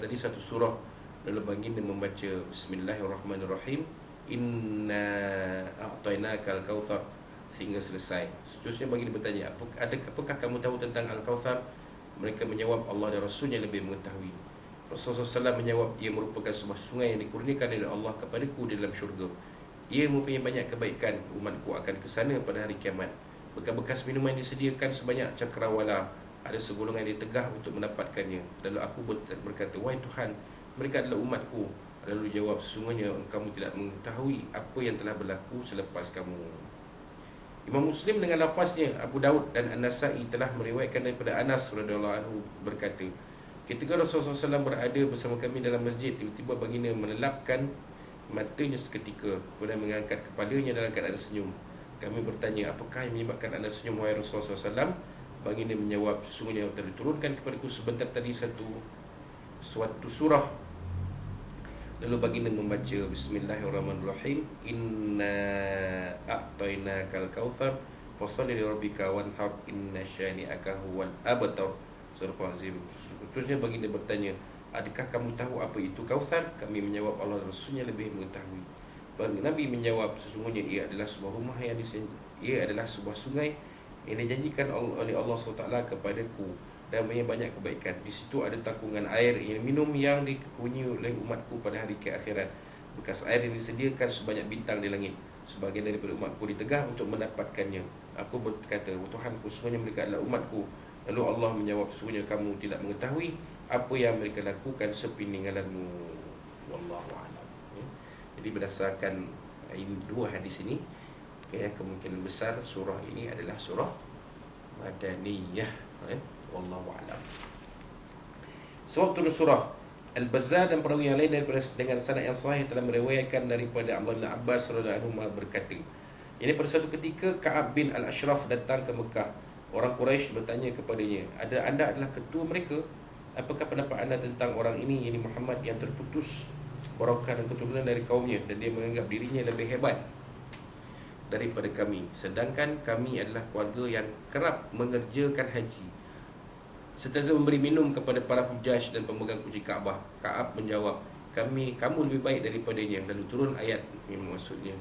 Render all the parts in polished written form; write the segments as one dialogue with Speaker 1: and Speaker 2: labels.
Speaker 1: tadi satu surah, lalu baginda membaca Bismillahirrahmanirrahim, Inna a'tainakal kautsar, sehingga selesai. Seterusnya baginda bertanya, apakah kamu tahu tentang Al-Kautsar? Mereka menjawab, Allah dan Rasulnya lebih mengetahui. Rasulullah SAW menjawab, ia merupakan sebuah sungai yang dikurniakan oleh Allah kepadaku di dalam syurga. Ia mempunyai banyak kebaikan. Umatku akan ke sana pada hari kiamat. Bekas-bekas minuman disediakan sebanyak cakrawala. Ada segolongan yang ditegah untuk mendapatkannya. Lalu aku berkata, wahai Tuhan, mereka adalah umatku. Lalu jawab, sesungguhnya kamu tidak mengetahui apa yang telah berlaku selepas kamu. Imam Muslim dengan lafaznya, Abu Daud dan An-Nasai telah meriwayatkan daripada Anas radhiyallahu anhu berkata, ketika Rasulullah SAW berada bersama kami dalam masjid, tiba-tiba baginda melelapkan matanya seketika, kemudian mengangkat kepalanya dalam keadaan senyum. Kami bertanya, apakah yang menyebabkan anda senyum, wahai Rasulullah SAW? Baginda menjawab, sesungguhnya telah diturunkan kepadaku sebentar tadi suatu surah. Lalu baginda membaca Bismillahirrahmanirrahim, Inna a'tainakal kautsar fasholli li rabbika wanhar inna syani'aka huwal abtar. Surah Azim. Terusnya baginda bertanya, adakah kamu tahu apa itu Kautsar? Kami menjawab, Allah dan Rasulnya lebih mengetahui. Nabi menjawab, sesungguhnya ia adalah sebuah rumah ia adalah sebuah sungai yang dijanjikan oleh Allah SWT kepadaku, dan banyak kebaikan. Di situ ada takungan air yang minum yang dikekuni oleh umatku pada hari akhirat. Bekas air yang disediakan sebanyak bintang di langit. Sebagian daripada umatku ditegah untuk mendapatkannya. Aku berkata, Tuhanku, sesungguhnya mereka adalah umatku. Lalu Allah menjawab, sesungguhnya kamu tidak mengetahui apa yang mereka lakukan sepeninggalanmu. Wallahu a'lam. Jadi berdasarkan dua hadis ini, kemungkinan besar surah ini adalah surah Madaniyah. Wallahu a'lam. Sebab turun surah Al-Bazzar dan perawi yang lain dengan sanad yang sahih telah meriwayatkan daripada Abdullah bin Abbas radhiyallahu anhu berkata, ini pada satu ketika Ka'ab bin Al-Ashraf datang ke Mekah. Orang Quraisy bertanya kepadanya, anda adalah ketua mereka? Apakah pendapat anda tentang orang ini, yakni Muhammad yang terputus barakah dan keturunan dari kaumnya, dan dia menganggap dirinya lebih hebat daripada kami, sedangkan kami adalah keluarga yang kerap mengerjakan haji, serta memberi minum kepada para hujaj dan pemegang kunci Kaabah. Ka'ab menjawab, kamu lebih baik daripadanya. Lalu turun ayat yang maksudnya,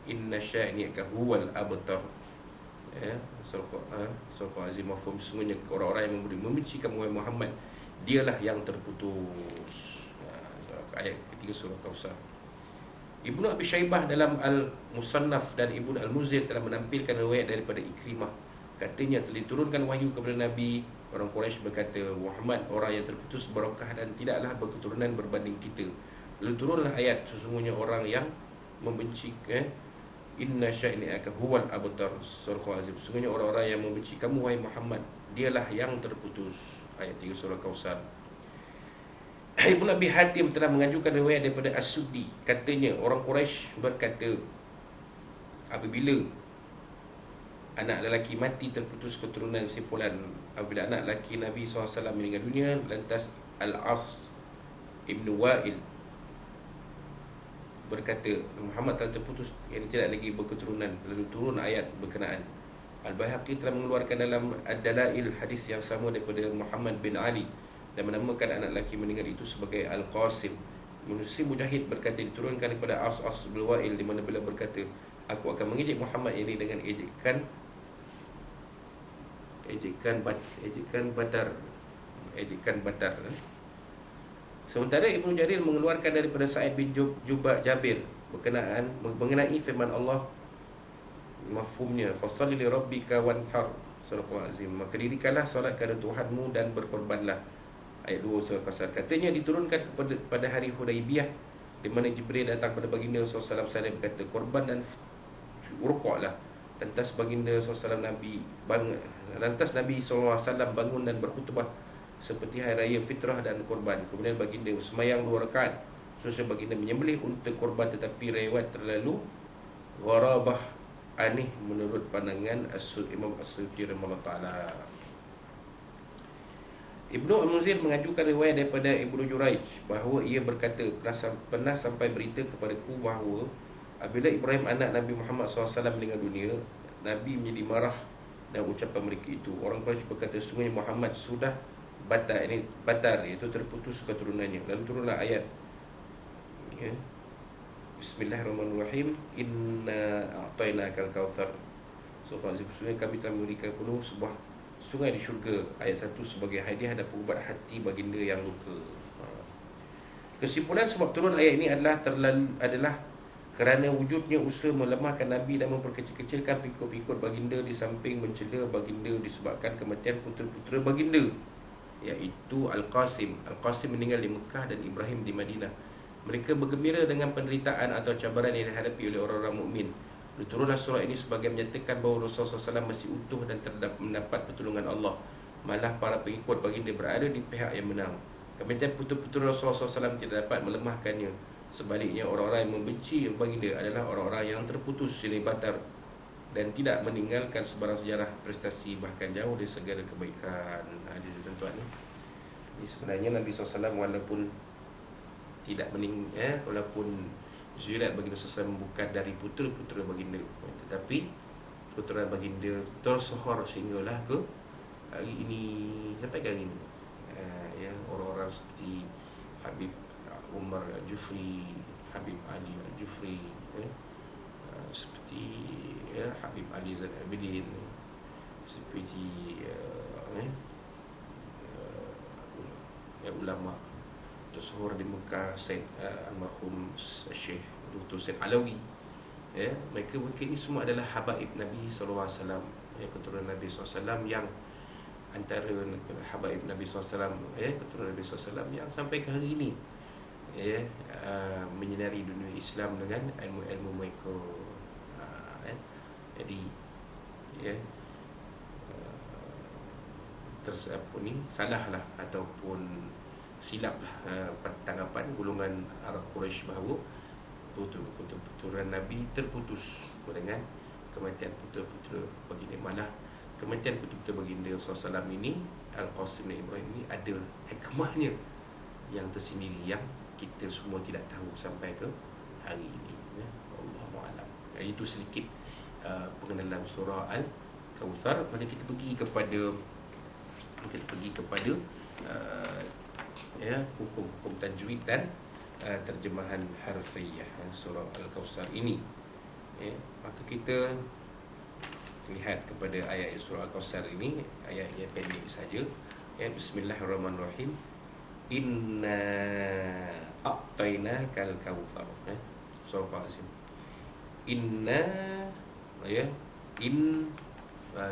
Speaker 1: Inna syani'aka huwal abtar. Surah Azim mafhum, sesungguhnya orang-orang yang membenci kamu, wahai Muhammad, dialah yang terputus. Ayat ketiga surah Kautsar. Ibnu Abi Syaibah dalam Al-Musannaf dan Ibnu Al-Muzir telah menampilkan riwayat daripada Ikrimah. Katanya telah diturunkan wahyu kepada Nabi. Orang Quraisy berkata, Muhammad orang yang terputus barakah dan tidaklah berketurunan berbanding kita. Lalu turunlah ayat, sesungguhnya orang yang membenci Inna syani'aka huwal abtar. Surah Azim, sesungguhnya orang-orang yang membenci kamu, wahai Muhammad, dialah yang terputus. Ayat 3 surah Kautsar. Ibnu Abi Hatim telah mengajukan riwayat daripada As-Suddi. Katanya orang Quraisy berkata, apabila anak lelaki mati terputus keturunan simpulan, apabila anak lelaki Nabi SAW meninggal dunia, lantas Al-As Ibnu Wa'il berkata, Muhammad telah terputus, yang tidak lagi berketurunan. Lalu turun ayat berkenaan. Al-Baihaqi telah mengeluarkan dalam Ad-Dalail hadis yang sama daripada Muhammad bin Ali dan menamakan anak lelaki meninggal itu sebagai Al-Qasim. Muslim Mujahid berkata, diturunkan daripada As bin Wa'il, di mana beliau berkata, aku akan mengejek Muhammad ini dengan ejekan batar. Sementara Ibnu Jarir mengeluarkan daripada Sa'id bin Jabir mengenai firman Allah, mafhumnya, fasholli li rabbika wanhar. Surah Azim, maka dirikanlah solat kepada Tuhanmu dan berkorbanlah. Ayat 2 surah Kautsar. Katanya diturunkan pada hari Hudaibiyah, di mana Jibril datang pada baginda SAW berkata, korban dan rukuklah. Lantas baginda SAW Nabi SAW bangun dan berkhutbah seperti hari raya fitrah dan korban. Kemudian baginda semayang 2 rakaat. Seterusnya baginda menyembelih unta korban, tetapi riwayat terlalu gharabah, aneh menurut pandangan Imam As-Suyuti rahimahullah ta'ala. Ibnu Al-Muzir mengajukan riwayat daripada Ibnu Juraij bahawa ia berkata, pernah sampai berita kepadaku bahawa apabila Ibrahim anak Nabi Muhammad SAW meninggal dunia, Nabi menjadi marah dan ucapan mereka itu. Orang Quraisy berkata, sesungguhnya Muhammad sudah batar, ini batar, iaitu terputus keturunannya. Lalu turunlah ayat, ya. Bismillahirrahmanirrahim. Inna a'tainakal kautsar. So, sesungguhnya kami telah memberikan penuh sebuah sungai di syurga. Ayat 1 sebagai hadiah dan pengubat hati baginda yang luka. Kesimpulan sebab turun ayat ini adalah kerana wujudnya usaha melemahkan Nabi dan memperkecil-kecilkan pengikut-pengikut baginda, di samping mencela baginda disebabkan kematian putera-putera baginda, iaitu Al-Qasim. Al-Qasim meninggal di Mekah dan Ibrahim di Madinah. Mereka bergembira dengan penderitaan atau cabaran yang dihadapi oleh orang-orang mukmin. Turunlah surah ini sebagai menyatakan bahawa Rasulullah SAW masih utuh dan mendapat pertolongan Allah. Malah para pengikut baginda berada di pihak yang menang. Kematian putera-putera Rasulullah SAW tidak dapat melemahkannya. Sebaliknya, orang-orang yang membenci baginda adalah orang-orang yang terputus silih batar dan tidak meninggalkan sebarang sejarah prestasi, bahkan jauh dari segala kebaikan. Ada tuan-tuan, ini sebenarnya Nabi SAW walaupun tidak walaupun zuriat baginda SAW bukan dari putera-putera baginda, tetapi putera baginda tersohor sehinggalah ke hari ini, sampai ke hari ini. Orang-orang seperti Habib Umar Al-Jufri, Habib Ali Al-Jufri, seperti Habib Ali Zain Abidin, seperti ulama tersohor di Mekah, Said almarhum Syekh Dr. Said Alawi, mereka ini semua adalah habaib Nabi SAW, keturunan Nabi SAW, yang antara habaib Nabi SAW, keturunan Nabi SAW yang sampai ke hari ini menyinari dunia Islam dengan ilmu-ilmu mereka. Jadi salahlah ataupun silaplah tanggapan golongan Arab Quraisy bahawa keturunan Nabi terputus dengan kematian putera-putera baginda. Malah kematian putera-putera baginda SAW ini, Al-Qasim dan Ibrahim ini, ada hikmahnya yang tersendiri yang kita semua tidak tahu sampai ke hari ini. Allahu a'lam. Itu sedikit pengenalan surah Al-Kautsar. Mari kita pergi kepada hukum-hukum tajwid dan terjemahan harfiah surah Al-Kautsar ini. Maka kita lihat kepada ayat surah Al-Kautsar ini, ayat yang pendek saja. Bismillahirrahmanirrahim. Inna a'tainakal kautsar. Surah Al-Qasim. Inna, in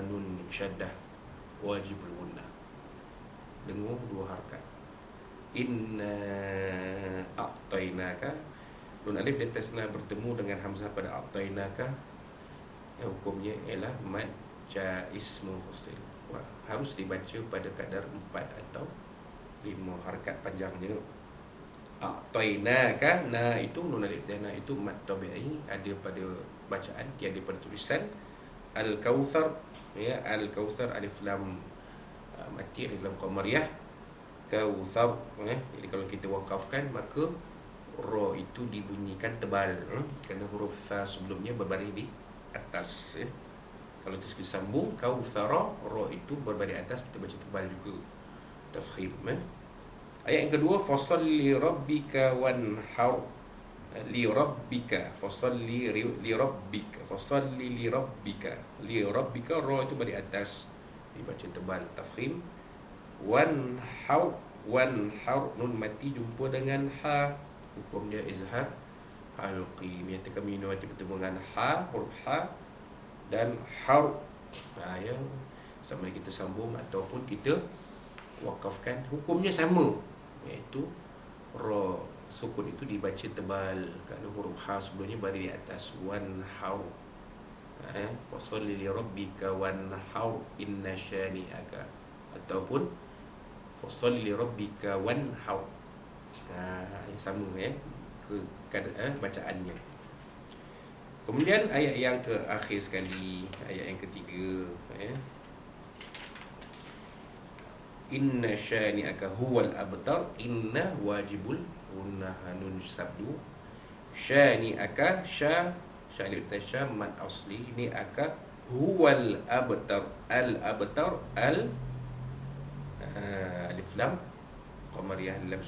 Speaker 1: nun syaddah wajibul gunnah. Dengar dua harakat. Inna a'tainaka, nun alif di atasnya bertemu dengan hamzah pada a'tainaka, hukumnya ialah mad jaiz munfasil. Harus dibaca pada kadar 4 atau 5 harakat panjangnya. A'tainaka, na itu nun alif dan na itu mad tabi'i, ada pada bacaan, tiada pada tulisan. Al-Kautsar, Al-Kautsar, alif lam mati, alif lam qamariyah, Kautsar. Jadi kalau kita wakafkan, maka ra itu dibunyikan tebal, kerana huruf fa sebelumnya berbaris di atas. Kalau terus disambung Kautsara, ra itu berbaris atas, kita baca tebal juga, tafkhim. Ayat yang kedua, fasalli rabbika wanhar. Li rabbika, fasalli li rabbika, fasalli li rabbika. Li rabbika, ra itu baris atas, dibaca tebal, tafkhim. Wanhar, wanhar, nun mati jumpa dengan ha, hukumnya izhar halqi. Menyatakan minum mati bertemu dengan ha, huruf ha dan har. Sama kita sambung ataupun kita wakafkan, hukumnya sama, iaitu ra sukun itu dibaca tebal kerana huruf ha sebelumnya baris di atas. Wanhar, wasalli li rabbika wanhar inna syani'aka, ataupun wasalli li rabbika wanhar. Sama bacaannya. Kemudian ayat yang terakhir sekali, ayat yang ketiga, inna syani'aka huwal abtar. Inna wajibul gunnah, nun sabdu. Syani'aka, sya alif tasya mad asli, ni aka huwal abtar. Al abtar, al Alif Lam Qamariyah dalam